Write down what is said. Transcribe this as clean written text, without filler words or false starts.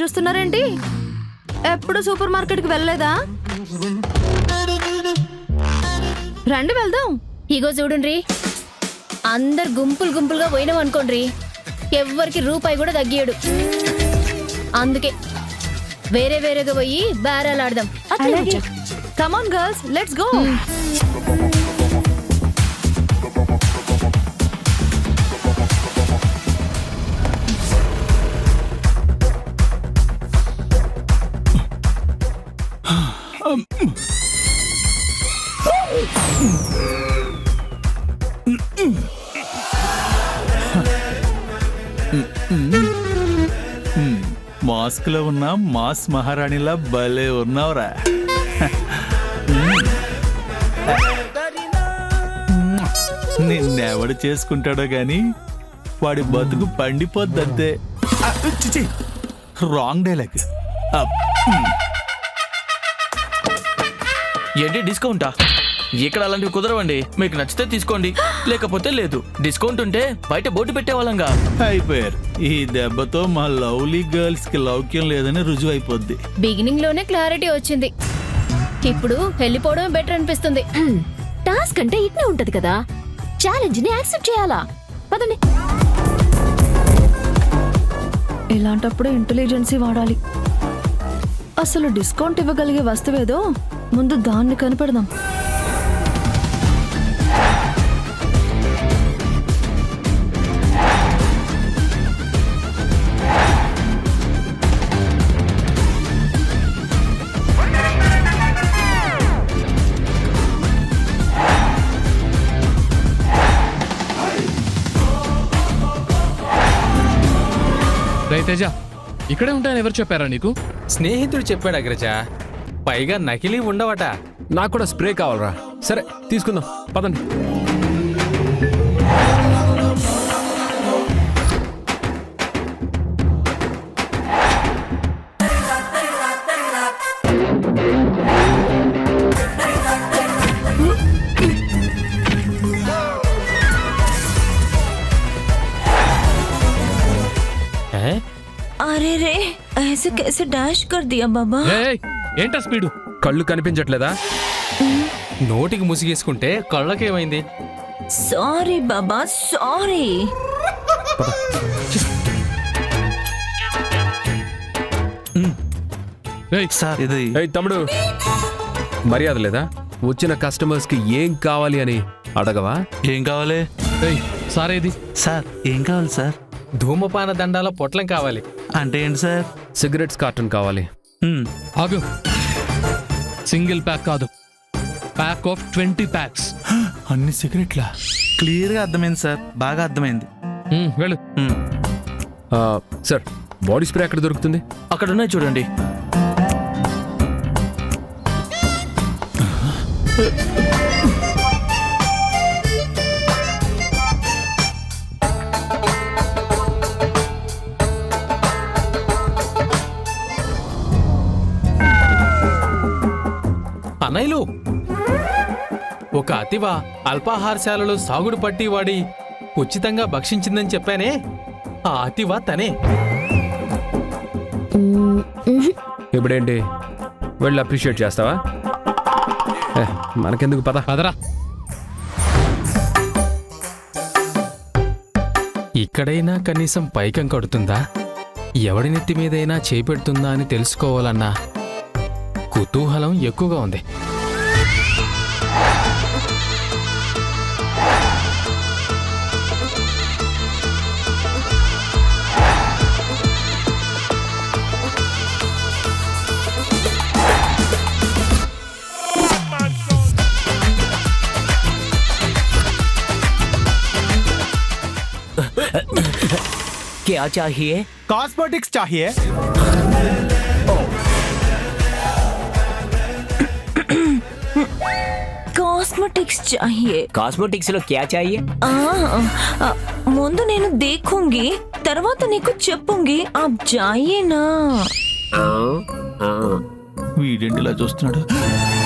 చూస్తున్నారేంటి? ఎప్పుడు super market కి వెళ్ళలేదా? రండి వెళ్దాం. ఇగో చూడండి, అందరు గుంపులు గుంపులుగా పోయినాం అనుకోండి, ఎవ్వరికి రూపాయి కూడా తగ్గియడు. అందుకే వేరే వేరేగా పోయి బేరాలాడదాం. Come on girls, let's go. Mask లో ఉన్న మాస్ మహారాణిలా భలే ఉన్నావురా. నిన్నెవడు చేసుకుంటాడో గాని వాడి బతుకు పండిపోద్దంతే. Wrong dialogue. ఏంటి డిస్కౌంటా? ఇక్కడ అలాంటివి కుదరవండి. మీకు నచ్చితే తీసుకోండి, లేకపోతే లేదు. డిస్కౌంట్ ఉంటే బయట బోర్డు పెట్టేవాళ్ళంగా. అయిపోయారు. ఈ దెబ్బతో మా లవ్లీ గర్ల్స్ కి లౌక్యం లేదని రుజువు అయిపోద్ది. బిగినింగ్ లోనే క్లారిటీ వచ్చింది, ఇప్పుడు వెళ్ళిపోవడం బెటర్ అనిపిస్తుంది. టాస్క్ అంటే ఇట్నే ఉంటది కదా, ఛాలెంజ్ ని యాక్సెప్ట్ చేయాలా. పదండి. ఇలాంటప్పుడు ఇంటెలిజెన్సీ వాడాలి. అసలు డిస్కౌంట్ ఇవ్వగలిగే వస్తువేదో ముందు దాన్ని కనిపెడదాం. తేజ, ఇక్కడే ఉంటాయని ఎవరు చెప్పారా నీకు? స్నేహితుడు చెప్పాడు అగ్రజ. పైగా నకిలీ ఉండవట. నాకు కూడా స్ప్రే కావాలరా. సరే తీసుకుందాం, పదండి. अरे रे, ऐसे कैसे डैश कर दिया बाबा? ఏంటా స్పీడు? కళ్ళు కనిపించట్లేదా? నోటికి ముసిగేసుకుంటే కళ్ళకేమైంది? సారీ బాబా, సారీ. సార్ ఇది ఏయ్ తమ్ముడు, మర్యాద లేదా? వచ్చిన కస్టమర్స్ కి ఏం కావాలి అని అడగవా? ఏం కావాలి? సారేది సార్ ఏం కావాలి సార్? ధూమపాన దండాల పొట్లం కావాలి. అంటే ఏంటి సార్? సిగరెట్స్ కార్టన్ కావాలి. ఆగు, సింగిల్ ప్యాక్ కాదు, ప్యాక్ ఆఫ్ 20 ప్యాక్స్. అన్ని సిగరెట్లా? క్లియర్ గా అర్థమైంది సార్, బాగా అర్థమైంది. వెళ్ళు. సార్, బాడీ స్ప్రే ఎక్కడ దొరుకుతుంది? అక్కడ ఉన్నాయి చూడండి. అనైలు, ఒక అతివ అల్పాహారశాలలో సాగుడు పట్టి వాడి ఉచితంగా భక్షించిందని చెప్పానే, ఆ అతివ తనే. ఇప్పుడేంటి, వెళ్ళి అప్రిషియేట్ చేస్తావా? మనకెందుకు, పద. పదరా. ఇక్కడైనా కనీసం పైకం కడుతుందా, ఎవడి నెత్తి మీదైనా చేపెడుతుందా అని తెలుసుకోవాలన్నా కుతూహలం ఎక్కువగా ఉంది. क्या चाहिए? कॉस्मेटिक्स चाहिए. कॉस्मेटिक्स चाहिए. कॉस्मेटिक्स లో क्या चाहिए? ముందు నేను देखूंगी, తర్వాత నీకు చెప్పుంగి. आप जाइए ना. వీడేంటి ఇలా చూస్తున్నాడు?